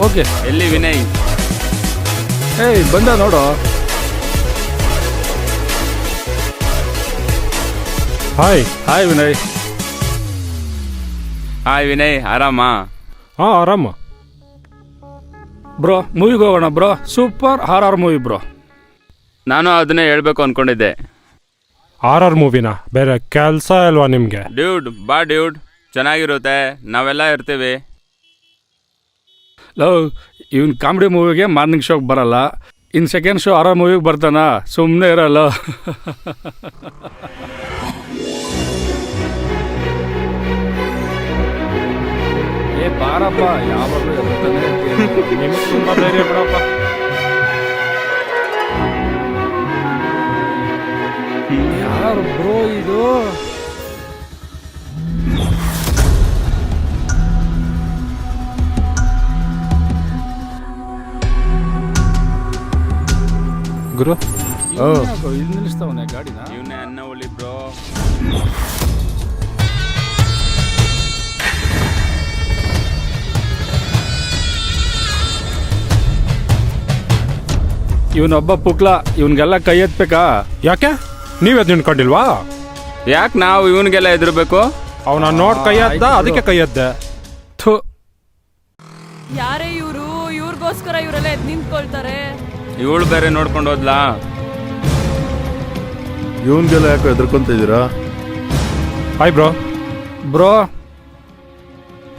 Okay. ಎಲ್ಲಿ ವಿನಯ್? ಏಯ್ ಬಂದ ನೋಡು. Hi. Hi Vinay. Hi Vinay, ಆರಾಮಾ? ಹಾಂ ಆರಾಮ. ಬ್ರೋ ಮೂವಿಗೆ ಹೋಗೋಣ bro. Super horror movie bro. ನಾನು ಅದನ್ನೇ ಹೇಳ್ಬೇಕು ಅನ್ಕೊಂಡಿದ್ದೆ. ಆರ್ ಮೂವಿನ ಬೇರೆ ಕೆಲಸ ಅಲ್ವಾ ನಿಮಗೆ? ಡ್ಯೂಡ್ ಬಾ ಡ್ಯೂಡ್, ಚೆನ್ನಾಗಿರುತ್ತೆ, ನಾವೆಲ್ಲ ಇರ್ತೀವಿ. ಲವ್ ಇವನ್ ಕಾಮಿಡಿ ಮೂವಿಗೆ ಮಾರ್ನಿಂಗ್ ಶೋಗೆ ಬರಲ್ಲ, ಇನ್ನು ಸೆಕೆಂಡ್ ಶೋ ಹಾರರ್ ಮೂವಿಗೆ ಬರ್ತಾನ, ಸುಮ್ಮನೆ ಇರಲ್ಲ. ಏ ಬಾರಪ್ಪ, ಯಾವಾಗಲೂ ಇರ್ತಾನೆ ನಿಮಗೆ ತುಂಬ ಧೈರ್ಯ ಬಿಡಪ್ಪ. ಯಾರು ಬ್ರೋ ಇದು? ಗುರು ಇಲ್ಲಿ ನಿಲ್ಲಿಸ್ತಾವನೆ ಗಾಡಿನ. ಇವನೇ ಅನ್ನ ಒಳ್ಳಿ ಬ್ರೋ. ಇವನೊಬ್ಬ ಪುಕ್ಲ, ಇವನ್ಗೆಲ್ಲ ಕೈ ಎತ್ಬೇಕಾ? ಯಾಕೆ ನೀವೆದ್ ನಿಂತ್ಕೊಂಡಿಲ್ವಾ? ಯಾಕೆ ನಾವು ಇವನಿಗೆಲ್ಲ ಎದುರ್ಬೇಕು? ಅವನ ನೋಡ್ ಕೈ ಎದ್ದ, ಅದಕ್ಕೆ ಕೈ ಎದ್ದೆ. ಥು. ಯಾರೇ ಇವರು? ಇವ್ರಿಗೋಸ್ಕರ ಇವರೆಲ್ಲ ಎದ್ ನಿಂತ್ಕೊಳ್ತಾರೆ. ಇವಳು ಬೇರೆ ನೋಡ್ಕೊಂಡು ಹೋದ್ಲಾ? ಇವನ್ಗೆಲ್ಲ ಯಾಕೋ ಎದ್ರಕೊಂತಿದ್ದೀರಾ? Hi bro. Bro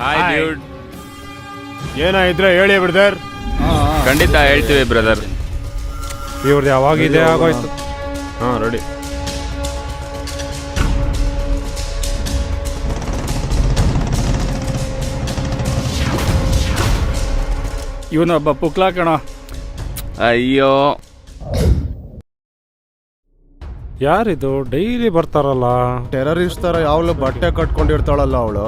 hi dude. ಏನಾಯಿದ್ರೆ ಹೇಳಿ ಬ್ರದರ್. ಖಂಡಿತ ಹೇಳ್ತೀವಿ ಬ್ರದರ್. ಇವ್ರದ್ದು ಯಾವಾಗ ಇದೆ ಆಗೋಯ್ತು. ಹಾಂ ರೆಡಿ. ಇವನೊಬ್ಬ ಪುಕ್ಲ ಕಣ. ಅಯ್ಯೋ, ಯಾರಿದು ಡೈಲಿ ಬರ್ತಾರಲ್ಲ? ಟೆರರಿಸ್ಟ್ ತರ ಯಾವಳು ಬಟ್ಟೆ ಕಟ್ಕೊಂಡಿರ್ತಾಳಲ್ಲ ಅವಳು.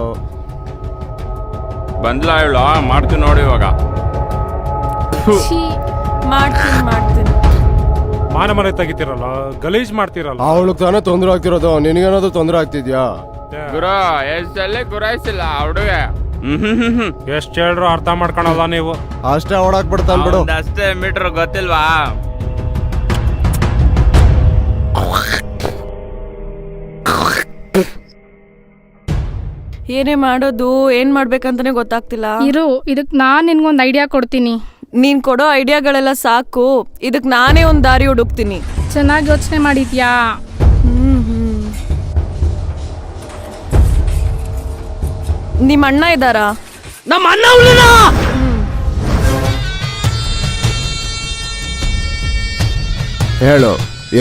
ಬಂದ್ಲಾ ಇವಳು? ಮಾಡ್ತೀವಿ ನೋಡಿ ಇವಾಗ. ಮಾಡ್ತೀನಿ. ಮಾನ ಮನೆ ತೆಗಿತಿರಲ್ಲ, ಗಲೀಜ್ ಮಾಡ್ತಿರಲ್ಲ. ಅವಳು ತಾನೇ ತೊಂದರೆ ಆಗ್ತಿರೋದು, ನಿನಗೇನಾದ್ರು ತೊಂದರೆ ಆಗ್ತಿದ್ಯಾ? ಗುರು ಎಷ್ಟಲ್ಲೇ ಗುರಾಯಿಸಿಲ್ಲ ಹುಡುಗ. ಎಷ್ಟ್ ಹೇಳ್ರು ಅರ್ಥ ಮಾಡ್ಕೊಳಲ್ಲ ನೀವು. ಅಷ್ಟೇ ಓಡಾಕ್ಬಿಡ್ತಾನ್ ಬಿಡು. ಅಷ್ಟೇ ಮೀಟರ್ ಗೊತ್ತಿಲ್ವಾ? ಏನೇ ಮಾಡೋದು, ಏನ್ ಮಾಡ್ಬೇಕಂತಾನೆ ಗೊತ್ತಾಗ್ತಿಲ್ಲ. ಇರು, ಇದಕ್ ನಾನ್ ನಿನ್ಗೊಂದ್ ಐಡಿಯಾ ಕೊಡ್ತೀನಿ. ನೀನ್ ಕೊಡೋ ಐಡಿಯಾಗಳೆಲ್ಲ ಸಾಕು, ಇದಕ್ ನಾನೇ ಒಂದ್ ದಾರಿ ಹುಡುಕ್ತೀನಿ. ಚೆನ್ನಾಗಿ ಯೋಚನೆ ಮಾಡಿದ್ಯಾ? ನಿಮ್ ಅಣ್ಣ ಇದ್ದಾರಾ? ನಮ್ಮ ಅಣ್ಣ ಉಳಿನ ಹೇಳು,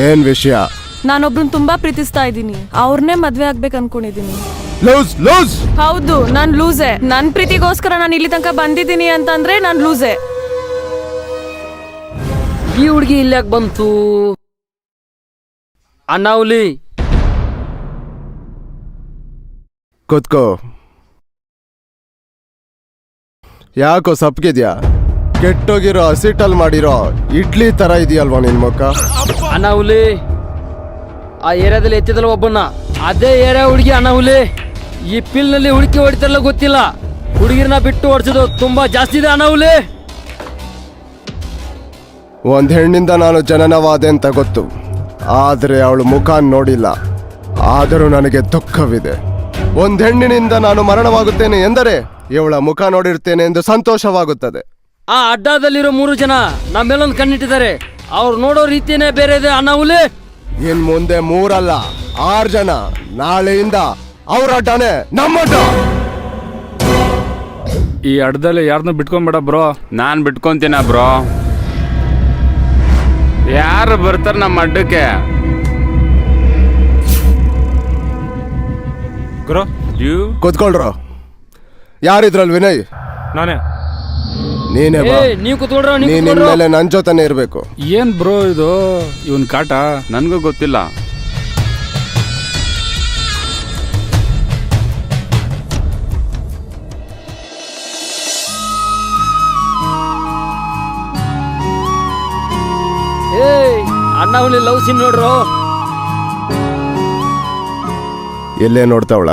ಏನ್ ವಿಷಯ? ನಾನೊಬ್ರನ್ನ ತುಂಬಾ ಪ್ರೀತಿಸ್ತಾ ಇದ್ದೀನಿ, ಅವ್ರನ್ನೇ ಮದ್ವೆ ಆಗ್ಬೇಕು ಅನ್ಕೊಂಡಿದೀನಿ. Loose loose. ಹೌದು, ನಾನ್ ಲೂಸೆ. ನನ್ ಪ್ರೀತಿಗೋಸ್ಕರ ನಾನು ಇಲ್ಲಿ ತನಕ ಬಂದಿದ್ದೀನಿ ಅಂತಂದ್ರೆ ನಾನ್ ಲೂಸೆ. ಈ ಹುಡುಗಿ ಇಲ್ಲಾಕ್ ಬಂತು? ಅಣ್ಣ ಹುಲಿ, ಕೂತ್ಕೋ. ಯಾಕೋ ಸಪ್ಗಿದ್ಯಾ? ಕೆಟ್ಟೋಗಿರೋ ಹಸಿಟಲ್ ಮಾಡಿರೋ ಇಡ್ಲಿ ತರ ಇದೆಯಲ್ವಾ ನಿನ್ ಮುಖ? ಅಣ್ಣ ಹುಲಿ, ಆ ಏರಿಯಾದಲ್ಲಿ ಎತ್ತಿದಲ್ಲ ಒಬ್ಬನ್ನ, ಅದೇ ಏರಿಯಾ ಹುಡುಗಿ ಅಣ್ಣ ಹುಲಿ. ಈ ಪಿಲ್ನಲ್ಲಿ ಹುಡುಕಿ ಹೊಡಿತಾರಲ್ಲ ಗೊತ್ತಿಲ್ಲ, ಹುಡುಗಿರನ್ನ ಬಿಟ್ಟು ಹೊಡ್ಸೋದು ತುಂಬಾ ಜಾಸ್ತಿ ಇದೆ ಅಣ್ಣ ಹುಲಿ. ಒಂದ್ ಹೆಣ್ಣಿಂದ ನಾನು ಜನನವಾದೆ ಅಂತ ಗೊತ್ತು, ಆದ್ರೆ ಅವಳು ಮುಖ ನೋಡಿಲ್ಲ. ಆದರೂ ನನಗೆ ದುಃಖವಿದೆ. ಒಂದ್ ಹೆಣ್ಣಿನಿಂದ ನಾನು ಮರಣವಾಗುತ್ತೇನೆ ಎಂದರೆ ಇವಳ ಮುಖ ನೋಡಿರ್ತೇನೆ ಎಂದು ಸಂತೋಷವಾಗುತ್ತದೆ. ಆ ಅಡ್ಡಾದಲ್ಲಿರೋ 3 ಜನ ನಮ್ಮ ಮೇಲೊಂದು ಕಣ್ಣಿಟ್ಟಿದ್ದಾರೆ. ಅವ್ರು ನೋಡೋ ರೀತಿನೇ ಬೇರೆ ಇದೆ ಅಣ್ಣ ಹುಲಿ. ಇನ್ ಮುಂದೆ 3 ಅಲ್ಲ 6 ಜನ. ನಾಳೆಯಿಂದ ಅವ್ರ ಅಡ್ಡಾನೆ ನಮ್ಮ ಅಡ್ಡ. ಈ ಅಡ್ಡದಲ್ಲಿ ಯಾರನ್ನೂ ಬಿಟ್ಕೊಂಬೇಡ ಬ್ರೋ. ನಾನ್ ಬಿಟ್ಕೊಂತೀನ ಬ್ರೋ. ಯಾರು ಬರ್ತಾರ ನಮ್ಮ ಅಡ್ಡಕ್ಕೆ? ಗುರು ಕೂತ್ಕೊಳ್ರು. ಯಾರಿದ್ರಲ್ ವಿನಯ್? ನಾನೇ. ನೀನೇ ಬಾ. ನೀವು ಕೂತ್ಕೊಳ್ರ. ನೀನ್ ಇನ್ಮೇಲೆ ನನ್ ಜೊತೆನೆ ಇರ್ಬೇಕು. ಏನ್ ಬ್ರೋ ಇದು? ಇವನ್ ಕಾಟ ನನ್ಗೂ ಗೊತ್ತಿಲ್ಲ. ಅಣ್ಣ ಹುಲಿ ಲವ್ ಸೀನ್ ನೋಡ್ರು. ಎಲ್ಲೇ ನೋಡ್ತಾವಳ?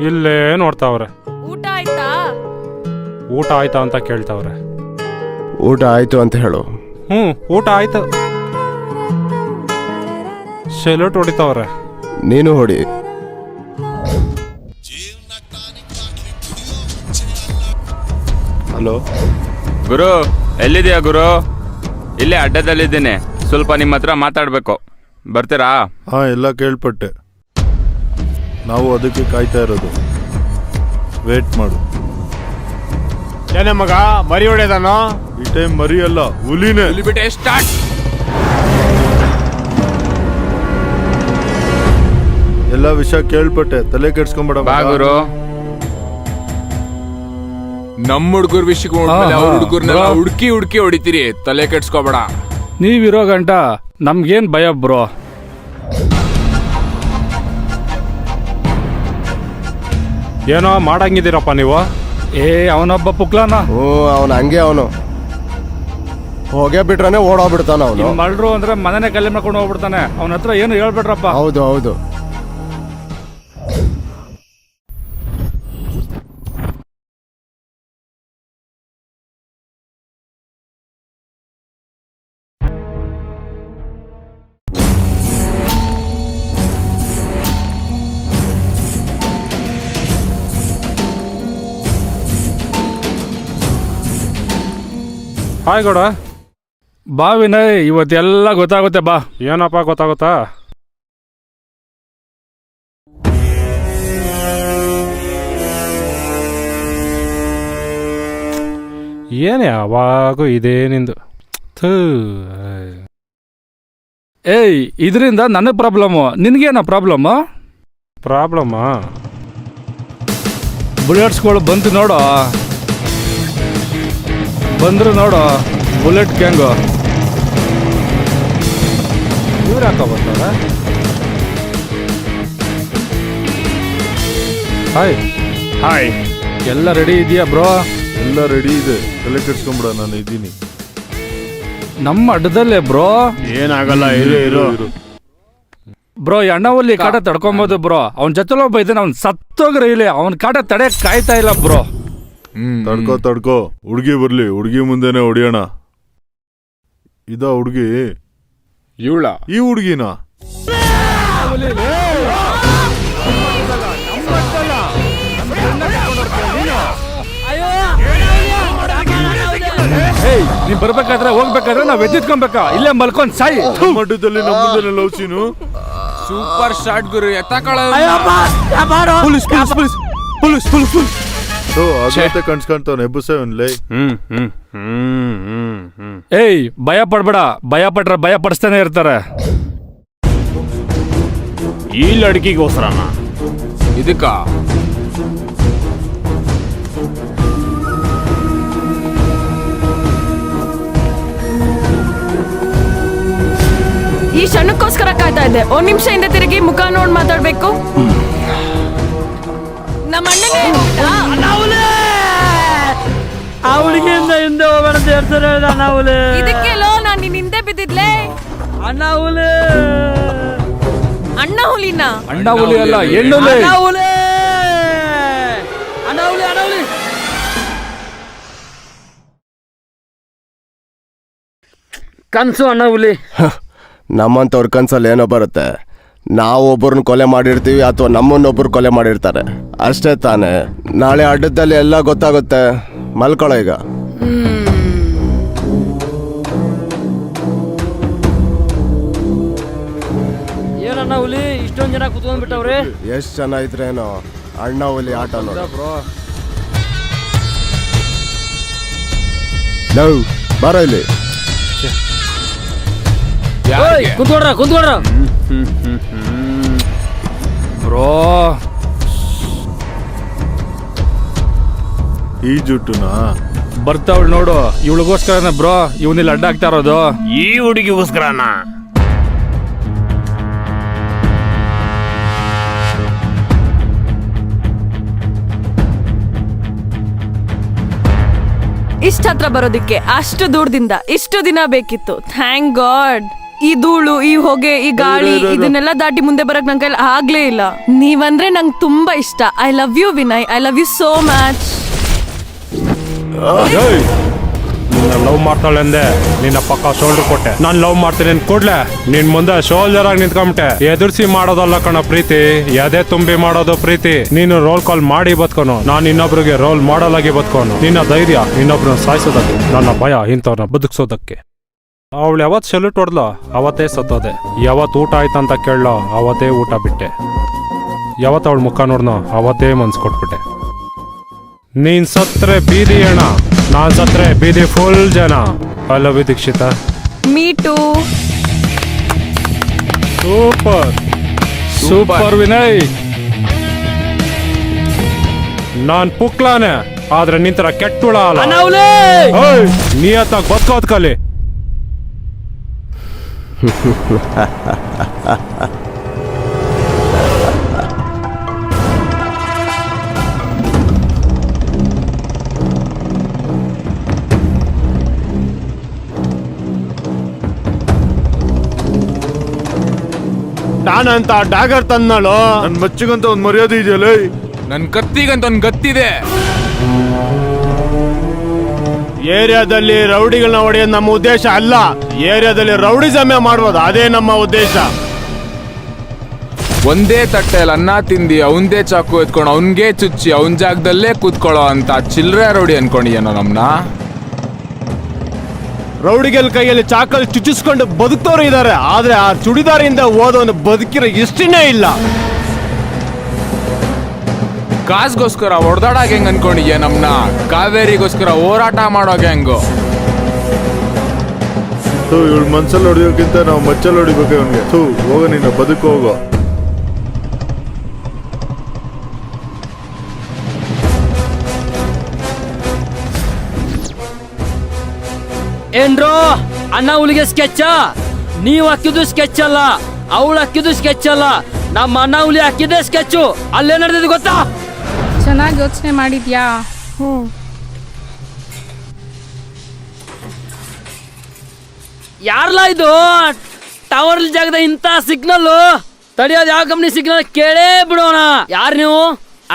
ಇಲ್ಲೇ ನೋಡ್ತಾವ್ರೆ. ಊಟ ಆಯ್ತಾ? ಊಟ ಆಯ್ತಾ ಅಂತ ಕೇಳ್ತಾವ್ರೆ. ಊಟ ಆಯ್ತು ಅಂತ ಹೇಳು. ಊಟ ಆಯ್ತು. ಸೆಲ್ಯೂಟ್ ಹೊಡಿತಾವ್ರೆ. ನೀನು ಹೊಡಿ. ಹಲೋ ಗುರು, ಎಲ್ಲಿದೆಯಾ ಗುರು? ಇಲ್ಲೇ ಅಡ್ಡದಲ್ಲಿದ್ದೀನಿ, ಸ್ವಲ್ಪ ನಿಮ್ಮ ಹತ್ರ ಮಾತಾಡಬೇಕು, ಬರ್ತೀರಾ? ಹಾಂ, ಎಲ್ಲ ಕೇಳ್ಪಟ್ಟೆ. ನಾವು ಅದಕ್ಕೆ ಕಾಯ್ತಾ ಇರೋದು. ವೇಟ್ ಮಾಡು. ಏನೇ ಮಗ, ಮರಿ ಹೊಡೆದಾನೋ? ಈ ಟೈಮ್ ಮರಿ ಅಲ್ಲ, ಹುಲಿನೇ. ಬಿಟ್ಟೆ ಸ್ಟಾರ್ಟ್. ಎಲ್ಲ ವಿಷಯ ಕೇಳ್ಪಟ್ಟೆ, ತಲೆ ಕೆಡ್ಸ್ಕೊಂಬೇಡ ಬಾ ಗುರು. ನಮ್ಮ ಹುಡುಗರ ವಿಷಯಕ್ಕೆ ಅವ್ರ ಹುಡುಗರ್ನೆಲ್ಲ ಹುಡುಕಿ ಹುಡುಕಿ ಹೊಡಿತೀರಿ, ತಲೆ ಕೆಡ್ಸ್ಕೊಬೇಡ. ನೀವಿರೋ ಗಂಟ ನಮ್ಗೇನ್ ಭಯ ಬ್ರೋ. ಏನೋ ಮಾಡಂಗಿದ್ದೀರಪ್ಪ ನೀವು. ಅವನೊಬ್ಬ ಪುಕ್ಲಾನ. ಅವನು ಹಂಗೆ, ಅವನು ಹೋಗೇ ಬಿಟ್ರನೆ ಓಡೋಗ್ಬಿಡ್ತಾನ ಅವನು. ಮಳ್ರು ಅಂದ್ರೆ ಮನೆನೇ ಕಲ್ಲಿ ಮಾಡ್ಕೊಂಡು ಹೋಗ್ಬಿಡ್ತಾನೆ. ಅವನ ಹತ್ರ ಏನು ಹೇಳ್ಬೇಡ್ರಪ್ಪ. ಹೌದು ಹೌದು. ಹಾಯ್ ಗೌಡ. ಬಾ ವಿನಯ್, ಇವತ್ತೆಲ್ಲ ಗೊತ್ತಾಗುತ್ತೆ ಬಾ. ಏನಪ್ಪ ಗೊತ್ತಾಗುತ್ತಾ? ಏನೇ ಅವಾಗೂ ಇದೇ ನಿಂದು. ಇದರಿಂದ ನನಗೆ ಪ್ರಾಬ್ಲಮ್ಮು, ನಿನಗೇನ ಪ್ರಾಬ್ಲಮ್ಮು? ಪ್ರಾಬ್ಲಮ್ಮಾ? ಬುಲೆಟ್ಸ್ಗಳು ಬಂತು ನೋಡು, ಬಂದ್ರು ನೋಡು ಬುಲೆಟ್ ಗ್ಯಾಂಗು. ಇವ್ರು ಯಾಕ ಬರ್ತಾರೆ? ಹಾಯ್, ಎಲ್ಲ ರೆಡಿ ಇದೆಯಾ ಬ್ರೋ? ಎಲ್ಲ ರೆಡಿ ಇದೆ, ತಲೆ ಕೆಡ್ಸ್ಕೊಂಬೇಡ, ನಾನು ಇದ್ದೀನಿ. ನಮ್ಮ ಅಡ್ಡದಲ್ಲೇ ಬ್ರೋ. ಏನಾಗಲ್ಲ, ಇರು. ಬ್ರೋ, ಈ ಅಣ್ಣ ಹುಲಿ ಕಾಟ ತಡ್ಕೊಬೋದು ಬ್ರೋ. ಅವನ ಜೊತೆಲಿ ಒಬ್ಬ ಇದ್ದಾನೆ, ಅವ್ನು ಸತ್ತೋಗ್ರೆ ಇಲ್ಲಿ. ಅವನ ಕಾಟ ತಡೆ ಕಾಯ್ತಾ ಇಲ್ಲ ಬ್ರೋ. ತಡ್ಕೋ, ಹುಡುಗಿ ಬರ್ಲಿ, ಹುಡುಗಿ ಮುಂದೆನೆ ಹೊಡಿಯೋಣ. ಇದ ಹುಡುಗಿ? ಇವಳ? ಈ ಹುಡುಗಿನ? ನೀನ್ ಬರ್ಬೇಕಾದ್ರೆ ಹೋಗ್ಬೇಕಾದ್ರೆ ನಾವ್ ಎದ್ದಿಟ್ಕೊಬೇಕಾ? ಇಲ್ಲೇ ಮಲ್ಕೊಂಡ್ ಸಾಯಿ. ಮಠದಲ್ಲಿ ನಮ್ಮ ಮುಂದೆ ಲವ್ ಸೀನು. ಸೂಪರ್ ಶಾಟ್ ಗುರು, ಎತ್ತಕಳ. ಅದೇ ಕಣ್ಸ್ಕೊಂತವ್ ಎಬ್ಬಸೇ ಒನ್ಲೈ. ಭಯ ಪಡ್ಬೇಡ, ಭಯ ಪಟ್ರೆ ಭಯ ಪಡಿಸ್ತಾನೆ ಇರ್ತಾರೆ. ಈ ಲಡ್ಕಿಗೋಸ್ಕರನ ಇದಕ್ಕ? ಈ ಕ್ಷಣಕ್ಕೋಸ್ಕರ ಕಾಯ್ತಾ ಇದ್ದೆ. ಒಂದ್ ನಿಮಿಷ ಹಿಂದೆ ತಿರುಗಿ ಮುಖ ನೋಡ್ ಮಾತಾಡ್ಬೇಕು. ನಮ್ಮ ಅಣ್ಣನೇ ಆ ಹುಡುಗಿಯಿಂದ ಹಿಂದೆ ಹೋಗೋಣ ಅಂತ ಹೇಳ್ತಾರೆ. ಅಣ್ಣ ಹುಲಿ, ಇದಕ್ಕೆಲ್ಲೋ ನಾನ್ ನಿನ್ ಹಿಂದೆ ಬಿದ್ದಿದ್ಲೆ. ಅಣ್ಣ ಹುಲಿ, ಅಣ್ಣ ಹುಲಿನ? ಅಣ್ಣ ಹುಲಿ ಅಲ್ಲ, ಹೆಣ್ಣುಲಿ. ಅಣ್ಣ ಹುಲಿ, ಅಣ್ಣ ಹುಲಿ, ಅಣ್ಣ ಹುಲಿ. ಕನ್ಸು ಅಣ್ಣ ಹುಲಿ. ನಮ್ಮಂತವ್ರ ಕನ್ಸಲ್ಲಿ ಏನೋ ಬರುತ್ತೆ. ನಾವು ಒಬ್ಬರನ್ನ ಕೊಲೆ ಮಾಡಿರ್ತೀವಿ ಅಥವಾ ನಮ್ಮನ್ನೊಬ್ರು ಕೊಲೆ ಮಾಡಿರ್ತಾರೆ, ಅಷ್ಟೇ ತಾನೇ. ನಾಳೆ ಅಡ್ಡದಲ್ಲಿ ಎಲ್ಲ ಗೊತ್ತಾಗುತ್ತೆ. ಮಲ್ಕೊಳ್ಳೋ ಈಗ. ಏನಣ್ಣ ಹುಲಿ, ಇಷ್ಟೊಂದ್ ಜನ ಕುತ್ಕೊಂಡ್ಬಿಟ್ಟವ್ರಿ. ಎಷ್ಟು ಜನ ಇದ್ರೇನೋ ಅಣ್ಣ ಹುಲಿ ಆಟ ನೋಡ ಬ್ರೋ. ಬರೋ ಇಲ್ಲಿ. ಕುತ್ಕೊಡ್ರ ಬ್ರೋ. ಈ ಜುಟ್ಟುನಾ? ಬರ್ತಾವಳು ನೋಡು, ಇವಳಿಗೋಸ್ಕರನೇ ಬ್ರೋ ಇವನಿಲ್ಲಿ ಅಡ್ಡ ಆಗ್ತಾ ಇರೋದು. ಈ ಹುಡುಗಿಗೋಸ್ಕರನ? ಇಷ್ಟ ಹತ್ರ ಬರೋದಿಕ್ಕೆ ಅಷ್ಟು ದೂರದಿಂದ ಇಷ್ಟು ದಿನ ಬೇಕಿತ್ತು. Thank god. ಈ ಧೂಳು, ಈ ಹೊಗೆ, ಈ ಗಾಳಿ, ಇದನ್ನೆಲ್ಲ ದಾಟಿ ಮುಂದೆ ಬರಕ್ ನನ್ ಕೈಲಿ ಆಗ್ಲೇ ಇಲ್ಲ. ನೀವಂದ್ರೆ ನಂಗೆ ತುಂಬಾ ಇಷ್ಟ. I love you Vinay, I love you so much. ಏಯ್ ನಿನ್ನ ಲವ್ ಮಾಡ್ತಾಳೆ ಅಂದೆ ನಿನ್ನ ಪಕ್ಕ ಶೋಲ್ಡರ್ ಕೊಟ್ಟೆ ನಾನು ಲವ್ ಮಾಡ್ತೀನಿ ಅಂತ ಕೂಡ್ಲೆ ನಿನ್ ಮುಂದೆ ಶೋಲ್ಡರ್ ಆಗಿ ನಿಂತ್ಕೊಂಬಿಟ್ಟೆ ಎದುರಿಸಿ ಮಾಡೋದಲ್ಲ ಕಣ ಪ್ರೀತಿ ಎದೆ ತುಂಬಿ ಮಾಡೋದು ಪ್ರೀತಿ ನೀನು ರೋಲ್ ಕಾಲ್ ಮಾಡಿ ಬದುಕೋನು ನಾನು ಇನ್ನೊಬ್ರಿಗೆ ರೋಲ್ ಮಾಡಲ್ ಆಗಿ ಬದುಕೋನು ನಿನ್ನ ಧೈರ್ಯ ಇನ್ನೊಬ್ರನ್ನ ಸಾಯಿಸೋದಕ್ಕೆ ನನ್ನ ಭಯ ಇಂಥವ್ರನ್ನ ಬದುಕ್ಸೋದಕ್ಕೆ ಅವಳು ಯಾವತ್ತು ಸೆಲ್ಯೂಟ್ ಹೊಡ್ಲೋ ಅವತ್ತೇ ಸತ್ತೋದೆ ಯಾವತ್ತು ಊಟ ಆಯ್ತಂತ ಕೇಳೋ ಅವತ್ತೇ ಊಟ ಬಿಟ್ಟೆ ಯಾವತ್ತು ಅವಳ ಮುಖ ನೋಡ್ನೋ ಅವತ್ತೇ ಮನ್ಸು ಕೊಟ್ಬಿಟ್ಟೆ ನೀನ್ ಸತ್ರೆ ಬೀದಿ ಅಣ್ಣ ನಾನ್ ಸತ್ರೆ ಬೀದಿ ಫುಲ್ ಜನ I love you Dikshita me too. Super super Vinay. ನಾನ್ ಪುಕ್ಲಾನೆ ಆದ್ರೆ ನಿಂತರ ಕೆಟ್ಟುಳ ಅಲ್ಲ ಅಣ್ಣಾವ್ಲೇ ನಿಯತ್ತಾಗಿ ಬದುಕೋದ್ ಕಲಿ ನಾನಂತ ಡಾಗರ್ ತಂದಳು ನನ್ ಮಚ್ಚಿಗಂತ ಒಂದ್ ಮರ್ಯಾದೆ ಇದೆಯಲ್ಲ. ನನ್ ಕತ್ತಿಗಂತ ಒಂದ್ ಗತ್ತಿದೆ. ಏರಿಯಾದಲ್ಲಿ ರೌಡಿಗಳನ್ನ ಹೊಡೆಯೋದು ನಮ್ಮ ಉದ್ದೇಶ ಅಲ್ಲ, ಏರಿಯಾದಲ್ಲಿ ರೌಡಿಸಮೆ ಮಾಡ್ಬೋದು, ಅದೇ ನಮ್ಮ ಉದ್ದೇಶ. ಒಂದೇ ತಟ್ಟೆಯಲ್ಲಿ ಅನ್ನ ತಿಂದಿ ಅವಂದೇ ಚಾಕು ಎತ್ಕೊಂಡು ಅವನ್ಗೆ ಚುಚ್ಚಿ ಅವನ್ ಜಾಗದಲ್ಲೇ ಕೂತ್ಕೊಳ್ಳೋ ಅಂತ ಚಿಲ್ರೆ ರೌಡಿ ಅನ್ಕೊಂಡಿಯೇನೋ ನಮ್ನ. ರೌಡಿಗಳ ಕೈಯಲ್ಲಿ ಚಾಕಲ್ ಚುಚ್ಚಿಸ್ಕೊಂಡು ಬದುಕ್ತವ್ರು ಇದ್ದಾರೆ, ಆದ್ರೆ ಆ ಚುಡಿದಾರಿಂದ ಓದೋನು ಬದುಕಿರೋ ಇಷ್ಟನೇ ಇಲ್ಲ. ಕಾಸ್ಗೋಸ್ಕರ ಹೊಡೆದಾಡಾಗ ಹೆಂಗ್ ಅನ್ಕೊಂಡಿದ್ಯಾ ನಮ್ನ? ಕಾವೇರಿಗೋಸ್ಕರ ಹೋರಾಟ ಮಾಡೋಗ ಹೆಂಗು? ಇವಳು ಮನ್ಸಲ್ಲಿ ಹೊಡೆಯೋಕ್ಕಿಂತ ನಾವು ಮಚ್ಚಲ್ಲಿ ಹೊಡಿಬೇಕು ಇವನ್ಗೆ. ಹೋಗ ನಿನ್ನ ಬದುಕು ಹೋಗೋ. ಏನ್ರೋ ಅಣ್ಣ ಹುಲಿಗೆ ಸ್ಕೆಚ್? ನೀವ್ ಹಾಕಿದ್ದು ಸ್ಕೆಚ್ ಅಲ್ಲ, ಅವಳು ಹಾಕಿದ್ದು ಸ್ಕೆಚ್ ಅಲ್ಲ, ನಮ್ಮ ಅಣ್ಣ ಹುಲಿ ಹಾಕಿದ್ದೆ ಸ್ಕೆಚ್. ಅಲ್ಲೇ ನಡೆದಿದ್ದು ಗೊತ್ತಾ? ಚೆನ್ನಾಗಿ ಯೋಚನೆ ಮಾಡಿದ್ಯಾ? ಯಾರ್ಲಾ ಇದು ಟವರ್ ಜಾಗದ ಇಂತ ಸಿಗ್ನಲ್ ತಡಿಯೋದು? ಯಾವ ಕಂಪ್ನಿ ಸಿಗ್ನಲ್ ಕೇಳೇ ಬಿಡೋಣ. ಯಾರು ನೀವು?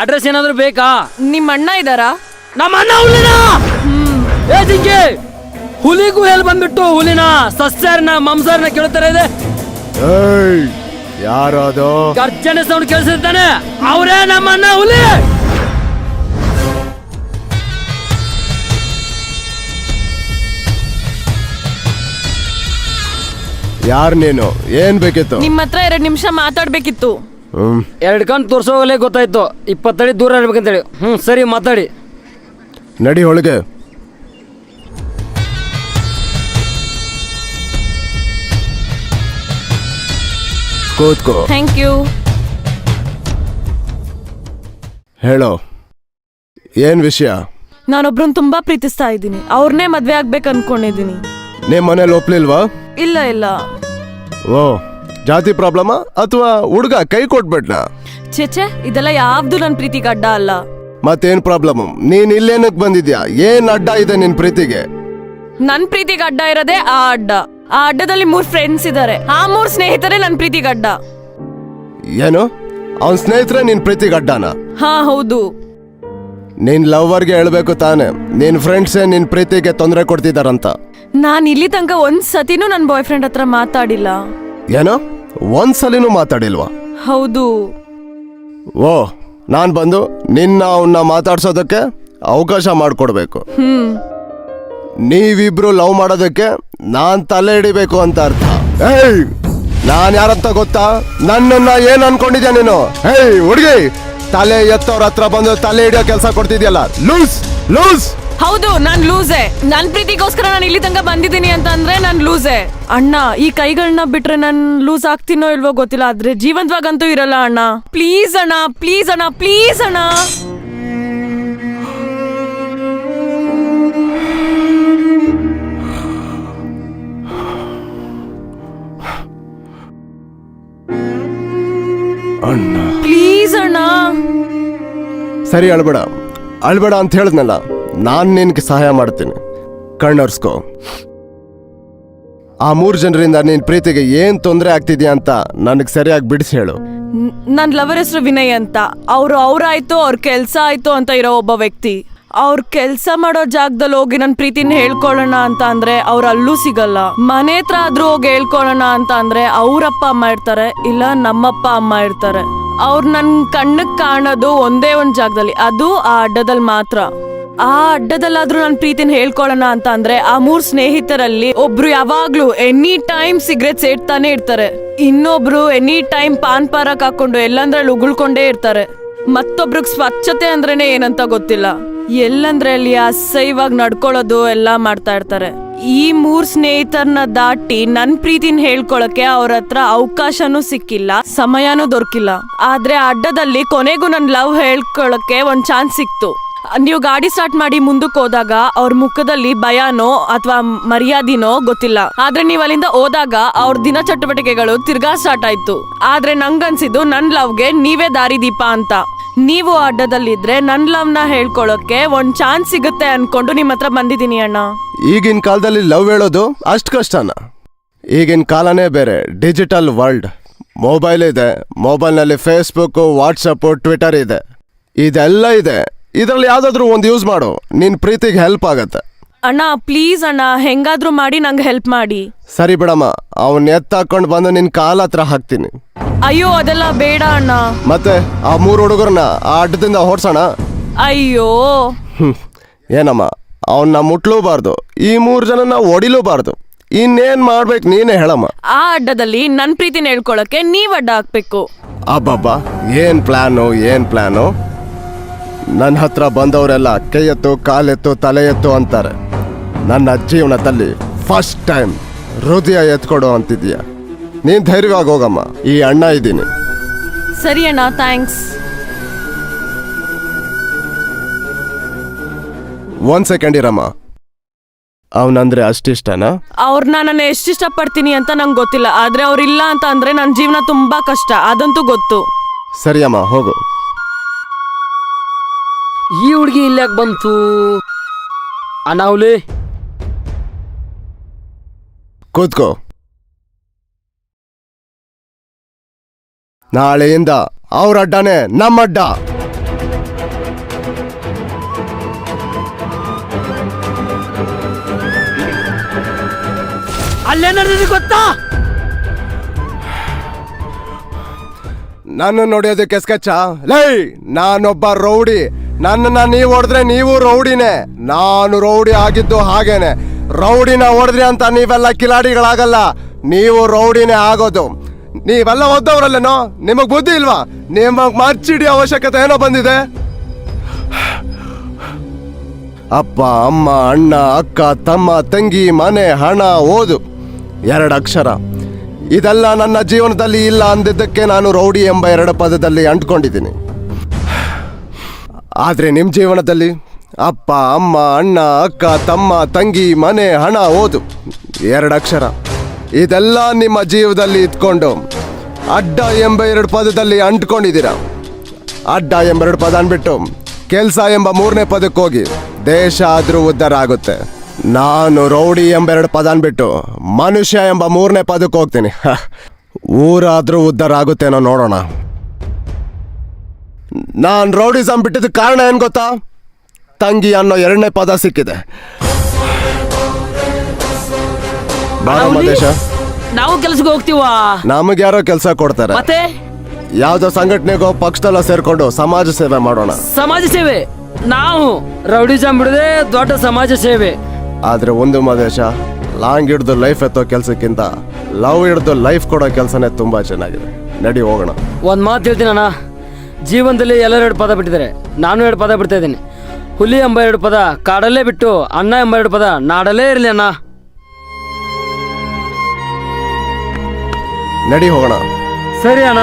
ಅಡ್ರೆಸ್ ಏನಾದ್ರು ಬೇಕಾ? ನಿಮ್ಮ ಅಣ್ಣ ಇದ್ದಾರಾ? ನಮ್ಮ ಅಣ್ಣ ಹುಲಿನ ಏ ಜಿಂಕೆ, ಹುಲಿಗೂ ಎಲ್ಲಿ ಬಂದ್ಬಿಟ್ಟು ಹುಲಿನ ಸಸ್ಯಾರನ ಮಾಂಸಾರನ ಕೇಳ್ತಾರೆ ಇದೆ. ಯಾರದು? ಗರ್ಜನೆ ಸೌಂಡ್ ಕೇಳಿಸಿರ್ತಾನೆ, ಅವರೇ ನಮ್ಮ ಅಣ್ಣ ಹುಲಿ. ಯಾರ್ ನೀನು? ಏನ್ ಬೇಕಿತ್ತು? ನಿಮ್ಮ ಹತ್ರ 2 ನಿಮಿಷ ಮಾತಾಡ್ಬೇಕಿತ್ತು. 2 ಕಣ್ ತೋರ್ಸೋಗಲೇ ಗೊತ್ತಾಯ್ತು, 20 ಅಡಿ ದೂರ ಇರ್ಬೇಕಂತೇಳಿ. ಸರಿ ಮಾತಾಡಿ. ನಡಿ ಒಳಗೆ. ಕೂತ್ಕೋ. Thank you. ಹೇಳೋ, ಏನ್ ವಿಷಯ? ನಾನೊಬ್ರನ್ನ ತುಂಬಾ ಪ್ರೀತಿಸ್ತಾ ಇದ್ದೀನಿ, ಅವ್ರನ್ನೇ ಮದ್ವೆ ಆಗ್ಬೇಕು ಅನ್ಕೊಂಡಿದ್ದೀನಿ. ನಿಮ್ ಮನೇಲಿ ಒಪ್ಲಿಲ್ವಾ? ಇಲ್ಲ ಇಲ್ಲ. ಓ, ಜಾತಿ ಪ್ರಾಬ್ಲಮಾ ಅಥವಾ ಹುಡ್ಗ ಕೈ ಕೊಟ್ಬಿಟ್ನಾ? ಚೇಚೆ, ಇದೆಲ್ಲ ಯಾವ್ದು ನನ್ ಪ್ರೀತಿಗೆ ಅಡ್ಡ ಅಲ್ಲ. ಮತ್ತೇನ್ ಪ್ರಾಬ್ಲಮ್? ನೀನ್ ಇಲ್ಲೇನಕ್ ಬಂದಿದ್ಯಾ? ಏನ್ ಅಡ್ಡ ಇದೆ ನಿನ್ ಪ್ರೀತಿಗೆ? ನನ್ ಪ್ರೀತಿಗೆ ಅಡ್ಡ ಇರೋದೇ ಆ ಅಡ್ಡ. ಆ ಅಡ್ಡದಲ್ಲಿ 3 ಫ್ರೆಂಡ್ಸ್ ಇದಾರೆ, ಆ 3 ಸ್ನೇಹಿತರೆ ನನ್ ಪ್ರೀತಿಗೆ ಅಡ್ಡ. ಏನು? ಅವನ್ ಸ್ನೇಹಿತರೆ ನಿನ್ ಪ್ರೀತಿಗೆ ಅಡ್ಡನ? ಹಾ ಹೌದು. ನಿನ್ ಲವ್ವರ್ಗೆ ಹೇಳ್ಬೇಕು ತಾನೆ, ನಿನ್ ಫ್ರೆಂಡ್ಸೇ ನಿನ್ ಪ್ರೀತಿಗೆ ತೊಂದರೆ ಕೊಡ್ತಿದಾರಂತ. ನಾನ್ ಇಲ್ಲಿ ತನಕ ಒಂದ್ ಸತಿನೂ ನನ್ ಬಾಯ್ ಫ್ರೆಂಡ್ ಹತ್ರ ಮಾತಾಡಿಲ್ಲ. ಏನೋ ಒಂದ್ಸಲಿನೂ ಮಾತಾಡಿಲ್ವಾ? ಹೌದು. ಓ, ನಾನ್ ಬಂದು ನಿನ್ನ ಅವನ್ನ ಮಾತಾಡ್ಸೋದಕ್ಕೆ ಅವಕಾಶ ಮಾಡ್ಕೊಡ್ಬೇಕು. ನೀವಿಬ್ರು ಲವ್ ಮಾಡೋದಕ್ಕೆ ನಾನ್ ತಲೆ ಹಿಡಿಬೇಕು ಅಂತ ಅರ್ಥ. ಏಯ್, ನಾನ್ ಯಾರಂತ ಗೊತ್ತಾ? ನನ್ನನ್ನ ಏನ್ ಅನ್ಕೊಂಡಿದ್ಯಾ ನೀನು? ಹೇಯ್ ಹುಡುಗಿ, ತಲೆ ಎತ್ತವ್ರ ಹತ್ರ ಬಂದು ತಲೆ ಹಿಡಿಯೋ ಕೆಲಸ ಕೊಡ್ತಿದ್ಯಲ್ಲ, ಲೂಸ್ ಲೂಸ್. ಹೌದು, ನಾನ್ ಲೂಸೆ. ನನ್ ಪ್ರೀತಿಗೋಸ್ಕರ ನಾನು ಇಲ್ಲಿ ತನಕ ಬಂದಿದ್ದೀನಿ ಅಂತ ಅಂದ್ರೆ ನಾನ್ ಲೂಸೆ. ಅಣ್ಣ, ಈ ಕೈಗಳನ್ನ ಬಿಟ್ರೆ ನಾನ್ ಲೂಸ್ ಆಗ್ತೀನೋ ಇಲ್ವೋ ಗೊತ್ತಿಲ್ಲ, ಆದ್ರೆ ಜೀವಂತವಾಗಂತೂ ಇರಲ್ಲ ಅಣ್ಣ. ಪ್ಲೀಸ್ ಅಣ್ಣ, ಪ್ಲೀಸ್ ಅಣ್ಣ, ಪ್ಲೀಸ್ ಅಣ್ಣ. ಅಣ್ಣ ಪ್ಲೀಸ್ ಅಣ್ಣ. ಸರಿ, ಅಳ್ಬೇಡ ಅಳ್ಬೇಡ ಅಂತ ಹೇಳಿದ್ನಲ್ಲ, ನಾನ್ ನಿನ್ಗೆ ಸಹಾಯ ಮಾಡ್ತೀನಿ. ಕಣ್ಣರ್ಸ್ಕೋ. ಆ 3 ಜನರಿಂದ ನಿನ್ ಪ್ರೀತಿಗೆ ಏನ್ ತೊಂದರೆ ಆಗ್ತಿದ್ಯಾ ಅಂತ ನನಗ್ ಸರಿಯಾಗಿ ಬಿಡಿಸಿ ಹೇಳು. ನನ್ ಲವರ್ ಹೆಸರು ವಿನಯ್ ಅಂತ. ಅವ್ರಾಯ್ತು, ಅವ್ರ ಕೆಲ್ಸ ಆಯ್ತು ಅಂತ ಇರೋ ಒಬ್ಬ ವ್ಯಕ್ತಿ. ಅವ್ರ ಕೆಲ್ಸ ಮಾಡೋ ಜಾಗದಲ್ಲಿ ಹೋಗಿ ನನ್ ಪ್ರೀತಿನ ಹೇಳ್ಕೊಳ್ಳೋಣ ಅಂತ ಅಂದ್ರೆ ಅವ್ರ ಅಲ್ಲೂ ಸಿಗಲ್ಲ. ಮನೆ ಹತ್ರ ಆದ್ರೂ ಹೋಗಿ ಹೇಳ್ಕೊಳ್ಳೋಣ ಅಂತ ಅಂದ್ರೆ ಅವ್ರಪ್ಪ ಅಮ್ಮ ಇರ್ತಾರೆ, ಇಲ್ಲ ನಮ್ಮಪ್ಪ ಅಮ್ಮ ಇರ್ತಾರೆ. ಅವ್ರು ನನ್ ಕಣ್ಣಕ್ ಕಾಣೋದು ಒಂದೇ ಒಂದ್ ಜಾಗದಲ್ಲಿ, ಅದು ಆ ಅಡ್ಡದಲ್ಲಿ ಮಾತ್ರ. ಆ ಅಡ್ಡದಲ್ಲಾದ್ರೂ ನನ್ ಪ್ರೀತಿನ ಹೇಳ್ಕೊಳ್ಳೋಣ ಅಂತ ಅಂದ್ರೆ ಆ 3 ಸ್ನೇಹಿತರಲ್ಲಿ ಒಬ್ರು ಯಾವಾಗ್ಲೂ ಎನಿ ಟೈಮ್ ಸಿಗರೇಟ್ ಸೇಡ್ತಾನೆ ಇರ್ತಾರೆ, ಇನ್ನೊಬ್ರು ಎನಿ ಟೈಮ್ ಪಾನ್ ಪಾರಕ್ ಹಾಕೊಂಡು ಎಲ್ಲಂದ್ರಲ್ಲಿ ಉಗುಳ್ಕೊಂಡೇ ಇರ್ತಾರೆ, ಮತ್ತೊಬ್ರಿಗೆ ಸ್ವಚ್ಛತೆ ಅಂದ್ರೇನೆ ಏನಂತ ಗೊತ್ತಿಲ್ಲ, ಎಲ್ಲಂದ್ರೆ ಅಲ್ಲಿ ಅಸಹ್ಯವಾಗಿ ನಡ್ಕೊಳ್ಳೋದು ಎಲ್ಲ ಮಾಡ್ತಾ ಇರ್ತಾರೆ. ಈ 3 ಸ್ನೇಹಿತರನ್ನ ದಾಟಿ ನನ್ ಪ್ರೀತಿನ ಹೇಳ್ಕೊಳಕ್ಕೆ ಅವ್ರ ಹತ್ರ ಅವಕಾಶನೂ ಸಿಕ್ಕಿಲ್ಲ, ಸಮಯನೂ ದೊರಕಿಲ್ಲ. ಆದ್ರೆ ಅಡ್ಡದಲ್ಲಿ ಕೊನೆಗೂ ನನ್ ಲವ್ ಹೇಳ್ಕೊಳಕ್ಕೆ ಒಂದ್ ಚಾನ್ಸ್ ಸಿಕ್ತು. ನೀವು ಗಾಡಿ ಸ್ಟಾರ್ಟ್ ಮಾಡಿ ಮುಂದಕ್ಕೆ ಹೋದಾಗ ಅವ್ರ ಮುಖದಲ್ಲಿ ಭಯನೋ ಅಥವಾ ಮರ್ಯಾದಿನೋ ಗೊತ್ತಿಲ್ಲ, ಆದ್ರೆ ನೀವ್ ಅಲ್ಲಿಂದ ಹೋದಾಗ ಅವ್ರ ದಿನ ಚಟುವಟಿಕೆಗಳು ತಿರ್ಗಾ ಸ್ಟಾರ್ಟ್ ಆಯ್ತು. ಆದ್ರೆ ನಂಗನ್ಸಿದ್ದು ನನ್ ಲವ್ಗೆ ನೀವೇ ದಾರಿದೀಪ ಅಂತ. ನೀವು ಅಡ್ಡದಲ್ಲಿದ್ರೆ ನನ್ ಲವ್ನ ಹೇಳ್ಕೊಳಕ್ಕೆ ಒಂದ್ ಚಾನ್ಸ್ ಸಿಗುತ್ತೆ ಅನ್ಕೊಂಡು ನಿಮ್ ಹತ್ರ ಬಂದಿದೀನಿ ಅಣ್ಣ. ಈಗಿನ ಕಾಲದಲ್ಲಿ ಲವ್ ಹೇಳೋದು ಅಷ್ಟು ಕಷ್ಟನಾ? ಈಗಿನ ಕಾಲನೇ ಬೇರೆ, ಡಿಜಿಟಲ್ ವರ್ಲ್ಡ್. ಮೊಬೈಲ್ ಇದೆ, ಮೊಬೈಲ್ನಲ್ಲಿ ಫೇಸ್ಬುಕ್, ವಾಟ್ಸಪ್, ಟ್ವಿಟರ್ ಇದೆ, ಇದೆಲ್ಲ ಇದೆ. ಇದರಲ್ಲಿ ಯಾವ್ದಾದ್ರು ಒಂದು ಯೂಸ್ ಮಾಡು, ನಿನ್ ಪ್ರೀತಿಗೆ ಹೆಲ್ಪ್ ಆಗತ್ತೆ. ಅಣ್ಣ ಪ್ಲೀಸ್ ಅಣ್ಣ, ಹೆಂಗಾದ್ರೂ ಮಾಡಿ ನಂಗೆ ಹೆಲ್ಪ್ ಮಾಡಿ. ಸರಿ ಬಿಡಮ್ಮ, ಅವನ್ ಎತ್ತಾಕೊಂಡು ಬಂದು ನಿನ್ ಕಾಲ ಹತ್ರ ಹಾಕ್ತೀನಿ. ಅಯ್ಯೋ ಅದೆಲ್ಲ ಬೇಡ ಅಣ್ಣ. ಮತ್ತೆ ಆ 3 ಹುಡುಗರನ್ನ ಆ ಅಡ್ಡದಿಂದ ಹೊಡ್ಸೋಣ. ಅಯ್ಯೋ ಏನಮ್ಮ, ಅವನ್ನ ಮುಟ್ಲೂಬಾರ್ದು, ಈ 3 ಜನನ ಹೊಡಿಲೂಬಾರ್ದು. ಇನ್ನೇನ್ ಮಾಡ್ಬೇಕು ನೀನೇ ಹೇಳಮ್ಮ. ಆ ಅಡ್ಡದಲ್ಲಿ ನನ್ ಪ್ರೀತಿನ ಹೇಳ್ಕೊಳಕ್ಕೆ ನೀವ್ ಅಡ್ಡ ಹಾಕ್ಬೇಕು. ಅಬ್ಬಬ್ಬಾ, ಏನ್ ಪ್ಲಾನು. ನನ್ನ ಹತ್ರ ಬಂದವರೆಲ್ಲ ಕೈ ಎತ್ತು, ಕಾಲೆತ್ತು, ತಲೆ ಎತ್ತು ಅಂತಾರೆ. ನನ್ನ ಜೀವನದಲ್ಲಿ ಫಸ್ಟ್ ಟೈಮ್ ಹೃದಯ ಎತ್ಕೊಡು ಅಂತಿದ್ಯಾ. ನೀನ್ ಧೈರ್ಯವಾಗಿ ಹೋಗಮ್ಮ, ಈ ಅಣ್ಣ ಇದ್ದೀನಿ. ಸರಿ ಅಣ್ಣ, ಥ್ಯಾಂಕ್ಸ್. 1 ಸೆಕೆಂಡ್ ಇರಮ್ಮ. ಅವನಂದ್ರೆ ಅಷ್ಟಿಷ್ಟನಾ? ಅವ್ರನ್ನ ನಾನು ಎಷ್ಟಿಷ್ಟ ಪಡ್ತೀನಿ ಅಂತ ನಂಗೆ ಗೊತ್ತಿಲ್ಲ, ಆದ್ರೆ ಅವ್ರಿಲ್ಲ ಅಂತ ಅಂದ್ರೆ ನನ್ನ ಜೀವನ ತುಂಬಾ ಕಷ್ಟ, ಅದಂತೂ ಗೊತ್ತು. ಸರಿಯಮ್ಮ, ಹೋಗು. ಈ ಹುಡುಗಿ ಇಲ್ಲಾಕ್ ಬಂತು? ಅನಾಹುಲಿ ಕೂತ್ಕೋ. ನಾಳೆಯಿಂದ ಅವ್ರ ಅಡ್ಡನೇ ನಮ್ಮಡ್ಡ. ಅಲ್ಲೇನಿದೆ ಗೊತ್ತಾ? ನಾನು ನೋಡಿಯೋದಕ್ಕೆ ಸ್ಕೆಚ್ಚ? ಲೈ, ನಾನೊಬ್ಬ ರೌಡಿ. ನನ್ನನ್ನ ನೀವು ಹೊಡೆದ್ರೆ ನೀವು ರೌಡಿನೇ, ನಾನು ರೌಡಿ ಆಗಿದ್ದು ಹಾಗೇನೆ. ರೌಡಿನ ಹೊಡೆದ್ರಿ ಅಂತ ನೀವೆಲ್ಲ ಕಿಲಾಡಿಗಳಾಗಲ್ಲ, ನೀವು ರೌಡಿನೇ ಆಗೋದು. ನೀವೆಲ್ಲ ಓದ್ದವ್ರಲ್ಲೇನೋ, ನಿಮಗ್ ಬುದ್ಧಿ ಇಲ್ವಾ? ನಿಮಗ್ ಮರ್ಚಿಡಿ ಅವಶ್ಯಕತೆ ಏನೋ ಬಂದಿದೆ. ಅಪ್ಪ, ಅಮ್ಮ, ಅಣ್ಣ, ಅಕ್ಕ, ತಮ್ಮ, ತಂಗಿ, ಮನೆ, ಹಣ, ಓದು, 2 ಅಕ್ಷರ. ಇದೆಲ್ಲ ನನ್ನ ಜೀವನದಲ್ಲಿ ಇಲ್ಲ ಅಂದಿದ್ದಕ್ಕೆ ನಾನು ರೌಡಿ ಎಂಬ 2 ಪದದಲ್ಲಿ ಅಂಟ್ಕೊಂಡಿದ್ದೀನಿ. ಆದರೆ ನಿಮ್ಮ ಜೀವನದಲ್ಲಿ ಅಪ್ಪ, ಅಮ್ಮ, ಅಣ್ಣ, ಅಕ್ಕ, ತಮ್ಮ, ತಂಗಿ, ಮನೆ, ಹಣ, ಓದು, 2 ಅಕ್ಷರ. ಇದೆಲ್ಲ ನಿಮ್ಮ ಜೀವನದಲ್ಲಿ ಇಟ್ಕೊಂಡು ಅಡ್ಡ ಎಂಬ 2 ಪದದಲ್ಲಿ ಅಂಟ್ಕೊಂಡಿದ್ದೀರ. ಅಡ್ಡ ಎಂಬ 2 ಪದ ಅಂದ್ಬಿಟ್ಟು ಕೆಲಸ ಎಂಬ 3ನೇ ಪದಕ್ಕೆ ಹೋಗಿ, ದೇಶ ಆದರೂ ಉದ್ಧಾರ ಆಗುತ್ತೆ. ನಾನು ರೌಡಿ ಎಂಬ 2 ಪದ ಅಂದ್ಬಿಟ್ಟು ಮನುಷ್ಯ ಎಂಬ 3ನೇ ಪದಕ್ಕೆ ಹೋಗ್ತೀನಿ. ಊರಾದರೂ ಉದ್ಧಾರ ಆಗುತ್ತೇನೋ ನೋಡೋಣ. ನಾನು ರೌಡಿಸಮ್ ಬಿಟ್ಟಿದ್ದ ಕಾರಣ ಏನು ಗೊತ್ತಾ? ತಂಗಿ ಅನ್ನೋ 2ನೇ ಪದ ಸಿಕ್ಕಿದೆ. ದೇಶ ನಾವು ಕೆಲ್ಸಕ್ಕೆ ಹೋಗ್ತೀವ, ನಮಗೆ ಯಾರೋ ಕೆಲಸ ಕೊಡ್ತಾರೆ. ಮತ್ತೆ ಯಾವ್ದೋ ಸಂಘಟನೆಗೋ ಪಕ್ಷದಲ್ಲ ಸೇರ್ಕೊಂಡು ಸಮಾಜ ಸೇವೆ ಮಾಡೋಣ. ಸಮಾಜ ಸೇವೆ? ನಾವು ರೌಡಿಸಮ್ ಬಿಡದೆ ದೊಡ್ಡ ಸಮಾಜ ಸೇವೆ. ಆದ್ರೆ ಒಂದು ಮದೇಶ, ಲಾಂಗ್ ಹಿಡ್ದು ಲೈಫ್ ಎತ್ತೋ ಕೆಲಸಕ್ಕಿಂತ ಲವ್ ಹಿಡ್ದು ಲೈಫ್ ಕೊಡೋ ಕೆಲಸನೇ ತುಂಬಾ ಚೆನ್ನಾಗಿದೆ. ನಡಿ ಹೋಗೋಣ. ಒಂದ್ ಮಾತು ಹೇಳ್ತೀನಿ ಅಣ್ಣ, ಜೀವನದಲ್ಲಿ ಎಲ್ಲರೂ 2 ಪದ ಬಿಟ್ಟಿದ್ದಾರೆ, ನಾನು 2 ಪದ ಬಿಡ್ತಾ ಇದ್ದೀನಿ. ಹುಲಿ ಎಂಬ 2 ಪದ ಕಾಡಲ್ಲೇ ಬಿಟ್ಟು ಅಣ್ಣ ಎಂಬ 2 ಪದ ನಾಡಲ್ಲೇ ಇರಲಿ ಅಣ್ಣ. ನಡಿ ಹೋಗೋಣ. ಸರಿ ಅಣ್ಣ.